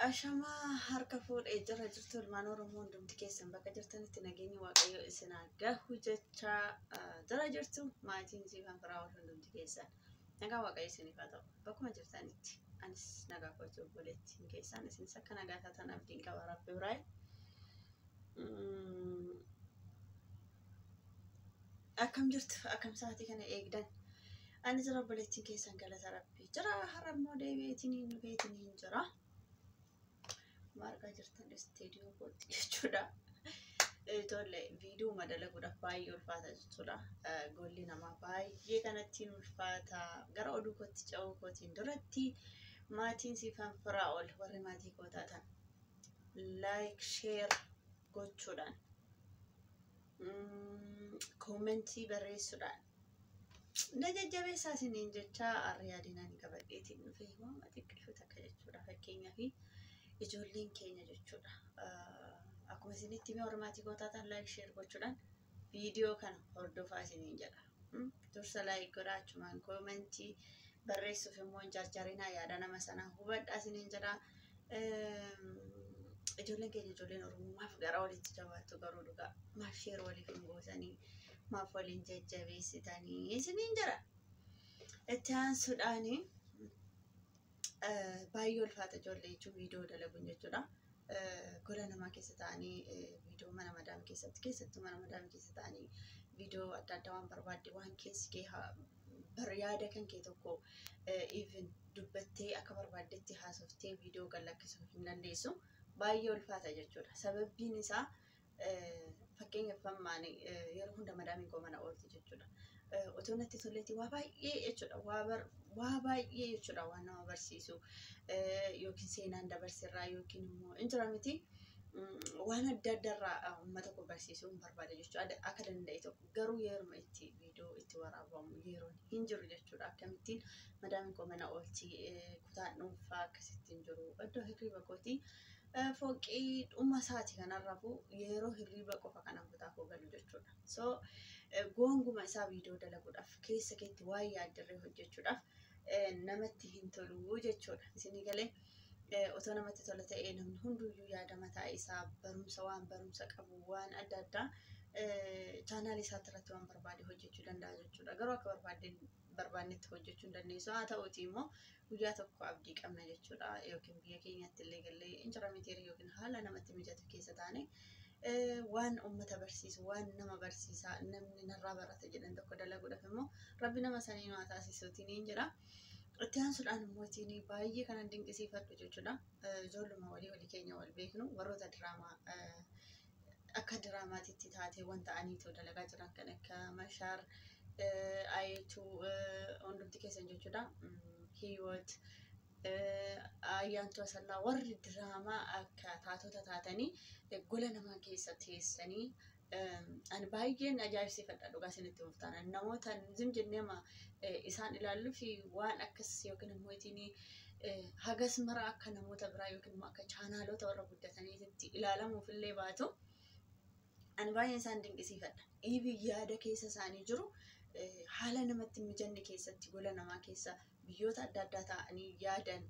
Ashama harka fuudhee jira jirtu ilmaan Oromoo hundumti keessan bakka jirtanitti nageenyi Waaqayyo isin haa gahu jechaa jira jirtu maatiin siifan firaa hundumti keessan nagaa Waaqayyo isiniif haa ta'u bakkuma jirtanitti anis nagaa kootii obboleettiin keessan isinis akka nagaa taatan abdiin qaba Rabbi biraa. Akkam jirtu akkam sa'aatii kana eegdan ani jira obboleettiin keessan galata Rabbi jira harammoo deebi'eetiin hin dhufeetiin hin jira. Marga jirtan studio kooti jechuudha. Tolle video madala godhaaf baay'ee ulfaata jechuudha. Golli namaa baay'ee kanatti ulfaata. Gara oduu kootti ca'uu kootiin duratti maatiin siifan firaa ol warri maatii koo taatan like share gochuudhaan commentii barreessuudhaan jajjabeessaa isiniin jechaa ariyaadinaan qabadheetiin dhufee waama xiqqishu takka jechuudha. Fakkeenyaaf ijoolleen keenya jechuudha. Akkuma isinitti mee hormaatii koo taatan like share gochuudhaan viidiyoo kana hordofaa isiniin jedha. Dursa like godhaa achumaan commentii barreessuuf immoo hin jarjarinaa yaada nama sanaa hubadhaa isiniin jedha. Ijoolleen keenya ijoolleen Oromummaaf gara walitti jabaattu garuu dhugaa maaf share waliif hin goosanii maaf waliin jajjabeessitanii isiniin jedha. Itti aansuudhaanii baay'ee ulfaata ijoollee jechuun viidiyoo dalaguun jechuudha. Gola namaa keessa ta'anii viidiyoo mana madaam keessatti keessattuu mana madaam keessa ta'anii viidiyoo adda addaa waan barbaadde waan keessi kee yaada kan kee tokko even dubbattee akka barbaaddetti haasoftee viidiyoo gallakkisuu hin dandeessu. Baay'ee ulfaata jechuudha. Sababbiin isaa fakkeenyaaf ammaan yeroo hunda madaamiin koo mana oolti jechuudha. Otoo natti toletti waa baay'ee jechuudha. Waa baay'ee jechuudha waan nama barsiisu yookiin seenaan dabarsirraa yookiin immoo injira miti waan adda addaarraa uummata koo barsiisuu hin barbaada jechuudha. Akka danda'e tokko garuu yeroo itti viidiyoo itti waraabamu yeroon hin jiru jechuudha. Akkamittiin madaamiin koo mana oolti kutaan dhuunfaa akkasittiin jiru iddoo hirriba kootii fooqii dhuma isaati kanarrafu yeroo hirriba qofa kanan kutaa koo galu jechuudha. So goonguma isaa viidiyoo dalaguudhaaf keessa keetti waa yaaddarree hojjechuudhaaf namatti hin tolu jechuudha. Isinii galee otoo namatti tola ta'ee namni hunduyyuu yaada mataa isaa barumsa waan barumsa qabu waan adda addaa chaanaalii isaatti irratti waan barbaade hojjechuu danda'a jechuudha. Garuu akka barbaannetti hojjechuu hin dandeessu. Haa ta'uuti immoo guyyaa tokko abdii qabna jechuudha. Yookiin biyya keenyatti illee gallee injira mitiirii yookiin haala namatti mijatu keessa taane waan uummata barsiisu waan nama barsiisaa namni narraa barata jedhan tokko dalaguudhaaf immoo Rabbi nama sanii nu haa taasisuutiin hin jira. Itti aansuudhaan immoo baay'ee kanan dinqisiifadhu jechuudha. Ijoolluma walii keenya wal beeknu warroota diraamaa akka diraamaatitti taatee wanta ta'aniitu dalagaa jiran kan akka Mashaar Ayetuu hundumti keessan jechuudha. Hiiwoot Ayyaantu Asallaa warri diraamaa akka taatota taatanii gola namaa keessa teessanii ani baay'een ajaa'ibsiifadha dhugaa isinitti muftaan namoota zimjinneema isaan ilaaluu fi waan akkas yookiin immoo itiin hagas mara akka namoota biraa yookiin immoo akka chaanaalota warra guddataniitti ilaalamuuf illee baatu ani baay'een isaan dinqisiifadha. Ibi yaada keessa isaanii jiru haala namatti mijanne keessatti gola namaa keessa biyyoota adda addaa ta'anii yaadan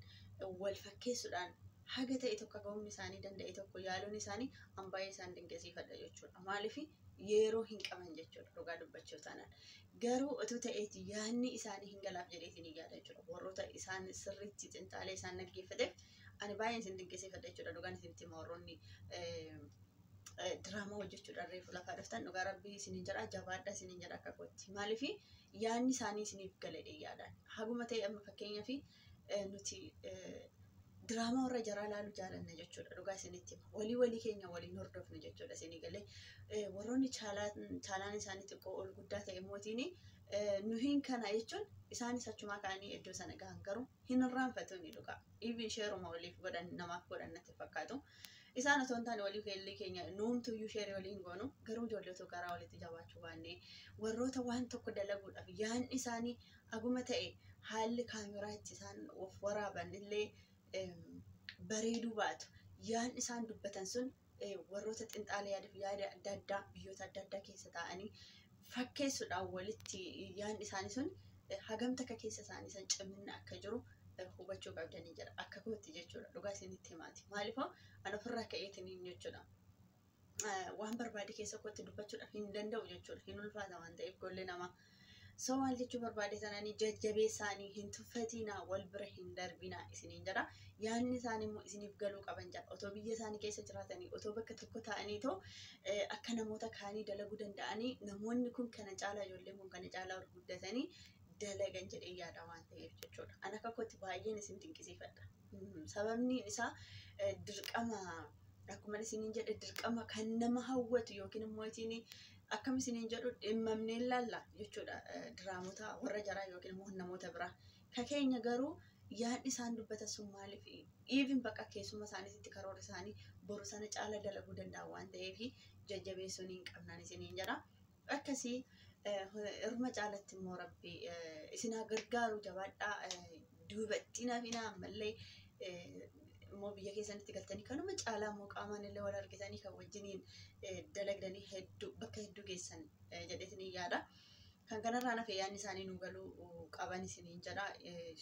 wal fakkeessuudhaan haga ta'e tokko ga'umni isaanii danda'e tokko yaaluun isaanii an baay'ee isaan dinqisiifadha jechuudha. Maaliif yeroo hin qaban jechuudha dhugaa dubbachuu taanaan. Garuu utuu ta'eeti yaadni isaanii hin galaaf jedheetiin yaada jechuudha. Warroota isaan sirriitti xinxaalee isaan dhaggeeffateef ani baay'een isin dinqisiifadha jechuudha. Dhugaan isinitti warroonni diraamaa hojjechuudhaan reefu lafaa dhuftan dhugaa Rabbii isiniin jedha jabaadha isiniin jedha akka kootti. Maaliif yaadni isaanii isiniif galadhe yaadaan. Haguma ta'e amma fakkeenyaaf nuti diraamaa warra jaraa ilaaluu jaalanna jechuudha. Dhugaa isinitti walii keenya waliin hordofnu jechuudha. Isinii galee warroonni chaalaan isaanii xiqqoo ol guddaa ta'e mootiin nuhiin kana jechuun isaanis achumaa ka'anii iddoo sana gahan garuu hin irraanfatu ni dhugaa. Ibi sheeruma waliif godhan namaaf godhan natti fakkaatu. Isaan otoo hin taane walii keenya nuumtuyyuu sheerii waliin goonu garuu ijoolleetu garaa walitti jabaachuu baannee warroota waan tokko dalaguudhaaf yaadni isaanii haguma ta'e haalli kaameraa itti isaan of waraaban illee bareeduu baatu. Yaadni isaan dubbatan sun warroota xinxaalee yaada adda addaa biyyoota adda addaa keessa ta'anii fakkeessuudhaan walitti yaadni isaanii sun hagam takka keessa isaanii san cimina akka jiru hubachuu qabdanii jira akka kootti jechuudha dhugaa isinitti himaati maaliifoo ana ofirraa ka'eetiin jechuudha waan barbaade keessa kootti dubbachuudhaaf hin danda'u jechuudha hin ulfaata waan ta'eef golli namaa so maal jechuu barbaade sananii jajjabeessaanii hin tuffatinaa wal bira hin darbinaa isiniin jedha yaanni isaanii immoo isiniif galuu qaban jedha otoo biyya isaanii keessa jiraatanii otoo bakka tokko ta'anii too akka namoota kaanii dalaguu danda'anii namoonni kun kana caalaa ijoolleen kun kana caalaa ol guddatanii dalagan jedhee yaada waan ta'eef jechuudha. Ana akka kootti baay'een isin dinqisiifadha. Sababni isaa dirqama akkuma isiniin jedhe dirqama kan nama hawwatu yookiin immoo isin akkam isiniin jedhu dhimmamnee ilaalla jechuudha diraamota warra jaraa yookiin immoo namoota biraa. Ka keenya garuu yaadni isaan dubbatan sun maaliif even bakka keessuma isaaniitti karoora isaanii boru sana caala dalaguu danda'a waan ta'eef jajjabeessuun hin qabnaan isiniin jedha. Akkasii irma caalatti immoo rabbi isinaa gargaaru jabaadhaa duubatti naafina ammallee immoo biyya keessanitti galtanii kanuma caalaa immoo qaamaan illee wal argitanii kan wajjiniin dalagdanii hedduu bakka hedduu geessan jedheetanii yaada. Kan kanarraa nafe yaadni isaanii nu galuu qaban isiniin jedha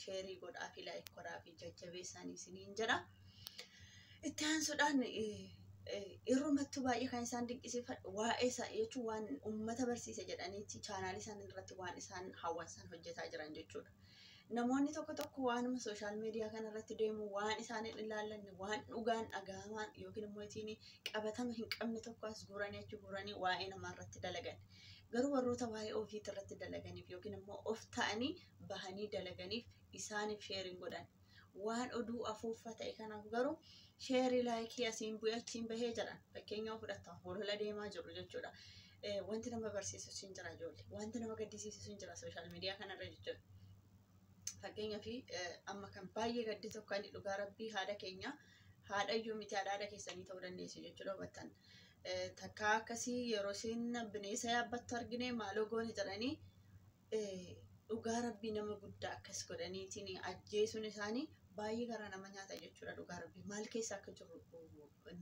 sheerii godhaa fi laayik godhaa fi jajjabeessanii isiniin jedha. Itti aansuudhaan irrumattuu baay'ee kan isaan dinqisiifadhu waa'ee isaa jechuun waan uummata barsiise jedhaniitti chaanaalii isaan irratti waan isaan hawaasan hojjetaa jiran jechuudha. Namoonni tokko tokko waanuma sooshaal miidiyaa kanarratti deemu waan isaan hin ilaallanne waan dhugaan dhagahamaan yookiin immoo ittiin qabatama hin qabne tokko as guuranii achi guuranii waa'ee namaarratti dalagan. Garuu warroota waa'ee ofiitti irratti dalaganiif yookiin immoo of ta'anii bahanii dalaganiif isaaniif sheeriin godhan. Waan oduu afuuffaa ta'e kanaaf garuu sheerii laayikii asiin bu'ee achiin bahee jedhan fakkeenyaaf fudhataa holola deemaa jiru jechuudha. Wanti nama barsiisus hin jira ijoollee wanti nama gaddisiisus hin jira sooshaal miidiyaa kanarra jechuudha. Fakkeenyaaf amma kan baay'ee gaddi tokko ani dhugaa rabbii haadha keenya haadha iyyuu miti haadha keessanii ta'uu dandeessu jechuudha hubattan. Takka akkasii yeroo isheen bineensa yaabbattu argine maaloo goone jedhanii dhugaa rabbii nama guddaa akkas godhaniitiin ajjeesuun isaanii baay'ee garaa nama nyaata jechuudha dhugaa rabbii maal keessa akka jiru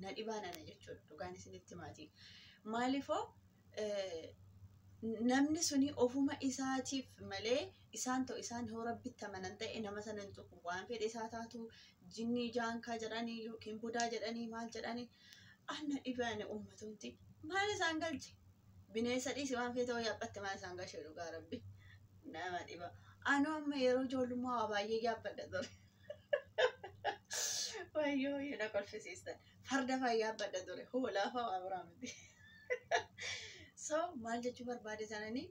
na dhibaanana jechuudha dhugaan isinitti himaati. Maaliifoo namni suni ofuma isaatiif malee isaan ta'u isaan hoo rabbitti amanan ta'e nama sana hin tuqu waan fedhe isaa taatu jinnii jaankaa jedhanii yookiin budaa jedhanii maal jedhanii anna dhibaane uummatumti maal isaan galche bineensa dhiisi waan fedhe hoo yaabbatte maal isaan galche dhugaa rabbii nama dhiba. Anoo amma yeroo ijoollummaa waa baay'ee yaabbadha ture. Wayyoo na kolfisiistan farda fa'aa yaabbadha ture hoolaa fa'aa waa biraa miti. So maal jechuu barbaade sananii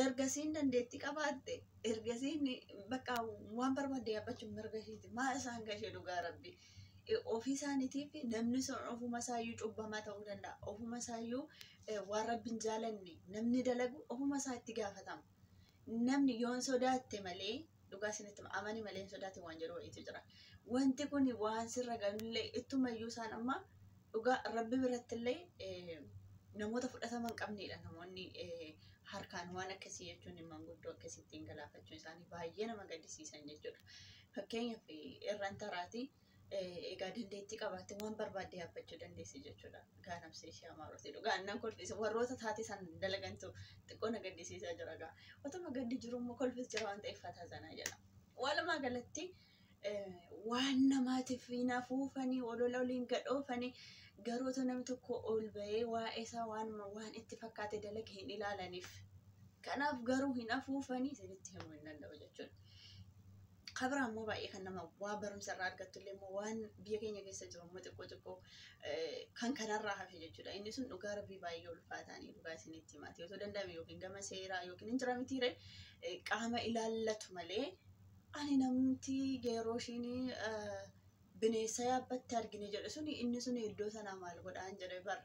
ergasiin dandeettii qabaatte ergasiin bakka waan barbaadde yaabbachuun mirga isheeti maal isaan gashee dhugaa rabbii. Ofii isaaniitiif namni sun ofuma isaayyuu cubbamaa ta'uu danda'a. Ofuma isaayyuu waan rabbiin jaalanne namni dalagu ofuma isaa itti gaafatama. Namni yoon sodaatte malee dhugaa isinitti amani malee sodaate waan jedhu wayiitu jira. Wanti kun waan sirra galullee ittumayyuu isaan amma dhugaa rabbi biratti illee namoota fudhatama hin qabnedha. Namoonni harkaan waan akkasii jechuun manguddoo akkasittiin galaafachuu isaanii baay'ee nama gaddisiisan jechuudha. Fakkeenyaaf irraan taraati egaa dandeettii qabaatte waan barbaadde yaabbachuu dandeessi jechuudha. Gaanamsee ishee amaarooti dhugaa annan kolfise warroota taate san dalagantu xiqqoo na gaddisiisaa jira gaa. Otuma gaddi jiru immoo kolfis jira waan ta'eef fataa sanaa jedha. Walumaa galatti waan namaatiif hin afuufanii olola waliin gadhoofanii garuu otoo namni tokko ol bahee waa'ee isaa waan itti fakkaate dalage hin ilaalaniif. Kanaaf garuu hin afuufanii isinitti himuu hin danda'u jechuudha. Kabira immoo baay'ee kan nama waa barumsa irraa argattu illee immoo waan biyya keenya keessa jiru immoo xiqqoo kan kanarraa hafe jechuudha. Inni sun dhugaa rabbii baay'ee ulfaataanii dhugaa isinitti himaati. Otoo danda'ame yookiin gama seeraa yookiin hin jira mitiire qaama ilaallatu malee ani namti yeroo ishiin bineensa yaabbatte argine jedhe suni inni sun iddoo sanaa maal godhaan jedhe bara.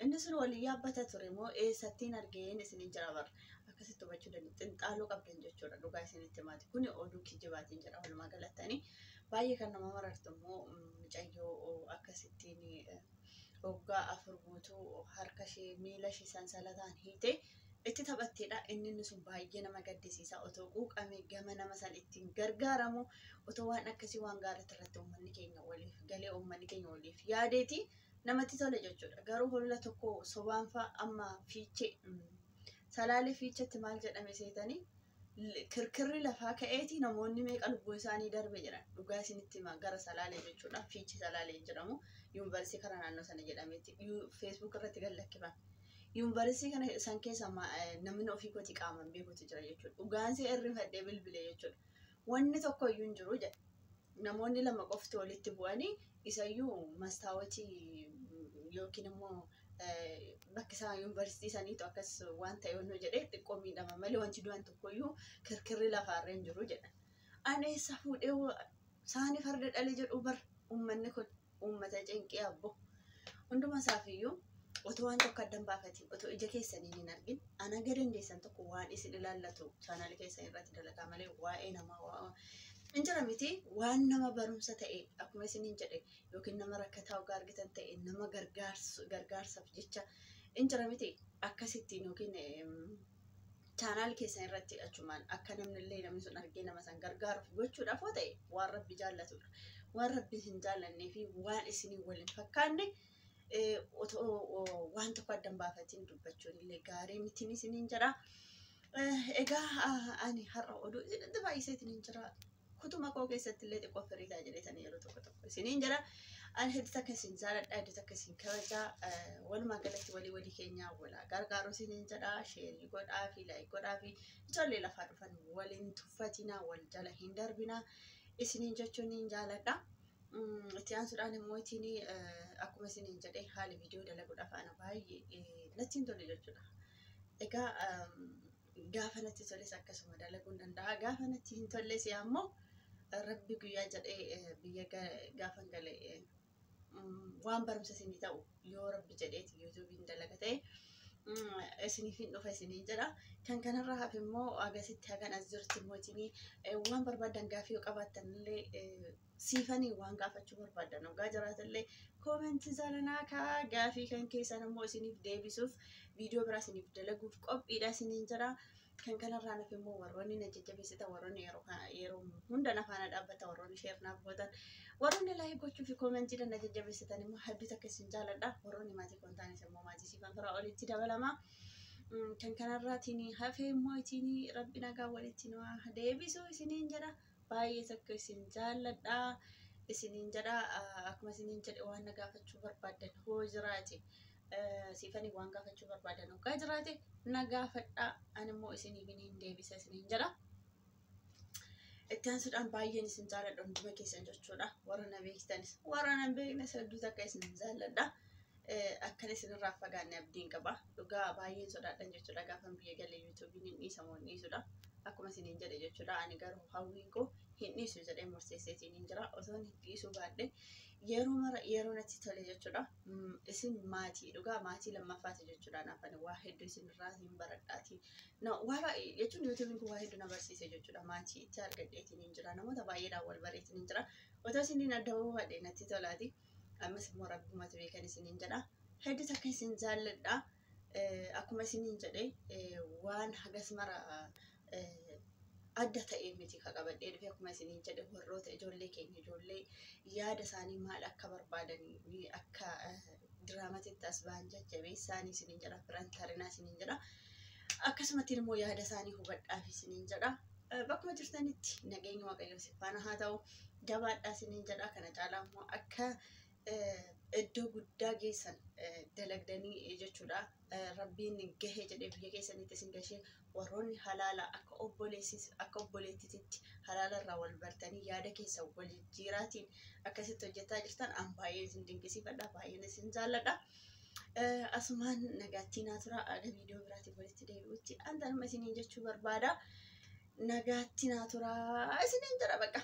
Inni sun walii yaabbata ture moo eessattiin argeen isiniin jira bara. Akkasitti hubachuu danda'u xinxaaluu qabdan jechuudha dhugaa isinitti himaati. Kuni oduu kijibaatiin jedha walumaa galattanii baay'ee kan nama marartu immoo mucayyoo akkasittiin waggaa 4 guutuu harka ishee miila ishee sansalataan hiite itti taphatteedha. Inni sun baay'ee nama gaddisiisa. Otoo quuqame gama nama san ittiin gargaaramu otoo waan akkasii waan gaariitti irratti uummanni keenya waliif galee uummanni keenya waliif yaadeeti namatti tola jechuudha. Garuu holola tokko sobaan fa'a amma fiichee salaalee fiichetti maal jedhame seetanii kirkirri lafaa ka'eeti namoonni meeqa lubbuu isaanii darbe jiran dhugaa isinitti hima gara Salaalee jechuudha fiichi Salaalee jedhamu yuunivarsiitii kana naannoo sana jedhametti feesbuuk irratti gallakkifame yuunivarsiitii kana san keessa namni ofii kooti qaaman beekutu jira jechuudha dhugaan si irrifadhee bilbilee jechuudha wanni tokko iyyuu hin jiru jedha namoonni lama qofti walitti bu'anii isayyuu mastaawotii yookiin immoo bakki isaa yuunivarsiitii saniitu akkas waan ta'e onnoo jedhee xiqqoo miidhama malee wanti du'an tokkoyyuu kirkirri lafaarra hin jiru jedhan. Ani eessa fuudhee saani farda dhalee jedhu bar uummanni kun uummata cinqii abbo hunduma isaafiyyuu otoo waan tokko addan baafatiin otoo ija keessanii hin argin ana gadandeessan tokko waan isin ilaallatu chaanaal keessan irratti dalagaa malee waa'ee namaa injira miti waan nama barumsa ta'e akkuma isiniin jedhe yookiin nama rakkataa ogaa argitan ta'e nama gargaarsaaf jecha injira miti akkasittiin yookiin chaanaal keessan irratti achumaan akka namnillee namni sun argee nama san gargaaruuf gochuudhaaf yoo ta'e waan rabbi jaallatudha waan rabbi hin jaallannee fi waan isinii waliin fakkaanne otoo waan tokko addan baafatiin dubbachuun illee gaarii mitiin isiniin jedha egaa ani har'a oduu isinitti baay'iseetiin hin jira kutuma koo keessatti illee xiqqoo firiidaa jedhetanii yeroo tokko isiniin jira ani hedduu takka isin jaaladha hedduu takka isin kabajaa walumaa galatti walii keenyaa walaa gargaaruu isiniin jedha sheerii godhaa fi laayik godhaa fi ijoollee lafaa dhufan waliin tuffatinaa wal jala hin darbinaa isiniin jechuun hin jaaladha itti aansuudhaan immoo ittiin akkuma isiniin jedhee haala viidiyoo dalaguudhaaf ana baay'ee natti hin tolle jechuudha egaa gaafa natti toles akkasuma dalaguun danda'a gaafa natti hin tolles ammoo rabbi guyyaa jedhee biyya gaafan galee waan barumsa isinii ta'u yoo rabbi jedheeti yuutuubiin dalaga ta'e isiniif hin dhufa isiniin jedha kan kanarraa hafe immoo agasitti hagan as jirti mootinii waan barbaadan gaafii yoo qabaattan illee siifanii waan gaafachuu barbaadan ogaa jiraatallee koomentii zaalanaa kaa gaafii kan keessan immoo isiniif deebisuuf viidiyoo biraa isiniif dalaguuf qophiidha isiniin jedha kan kanarraa hafe immoo warroonni na jajjabeessitan warroonni yeroo hunda nafaana dhaabbata warroonni sheer naaf gootan warroonni laayik gochuu fi koomentii na jajjabeessitan immoo hedduu takka isin jaaladha warroonni maatii koon taanis immoo maatii siifan firaa olitti dabalama kan kanarraatiin hafe immoo ittiin rabbi nagaa walitti nu deebisuu isiniin jedha baay'ee takka isin jaaladha isiniin jedha akkuma isiniin jedhe waan na gaafachuu barbaadan hoo jiraate siifanii waan gaafachuu barbaadan ogaa jiraate na gaafadha ani immoo isiniif hin deebisa isiniin jedha itti aansuudhaan baay'een isin jaaladha hunduma keessan jechuudha warra na beektanis warra na beeknes hedduu takka isin jaaladha akkan isinirraa fagaanne abdiin qaba dhugaa baay'een sodaadhan jechuudha gaafan biyya galee yuutuubiin hin dhiisamoo hin dhiisudha akkuma isiniin jedhe jechuudha ani garuu hawwiin koo hin dhiisu jedhee murteesseetiin hin jira osoo hin dhiisuu baadhe yeroo natti tole jechuudha isin maatii dhugaa maatii lammaffaati jechuudha naafani waa hedduu isinirraa hin baradhaati waa jechuun yuutuubiin kun waa hedduu na barsiise jechuudha maatii itti argadheetiin hin jira namoota baay'eedhaan wal bareetiin hin jira otoo isiniin adda baafadhe natti tolaati ammas immoo rabbumatu beekan isiniin jedha hedduu takka isin jaalladha akkuma isiniin jedhe waan hagas mara adda ta'ee miti ka qabadhee dhufe akkuma isiniin jedhe warroota ijoollee keenya ijoollee yaada isaanii maal akka barbaadanii akka diraamatitti as ba'an jajjabeessaanii isiniin jedha firantarinaa isiniin jedha akkasumatti immoo yaada isaanii hubadhaaf isiniin jedha bakkuma jirtanitti nageenya waaqayyoo sifaana haa ta'u jabaadhaa isiniin jedha kana caalaa immoo akka iddoo guddaa geessan dalagdanii jechuudha rabbiin gahee jedhee biyya keessanitti isin gashee warroonni halaala akka obboleettiitti halaala irraa wal bartanii yaada keessa wal jijjiiraatiin akkasitti hojjetaa jirtan an baay'ee isin dinqisiifadha baay'een isin jaalladha asumaan nagaattii naa tura aga viidiyoo biraatiif walitti deebi'utti antanuma isiniin jechuu barbaada nagaattii naa tura isiniin jedha bakka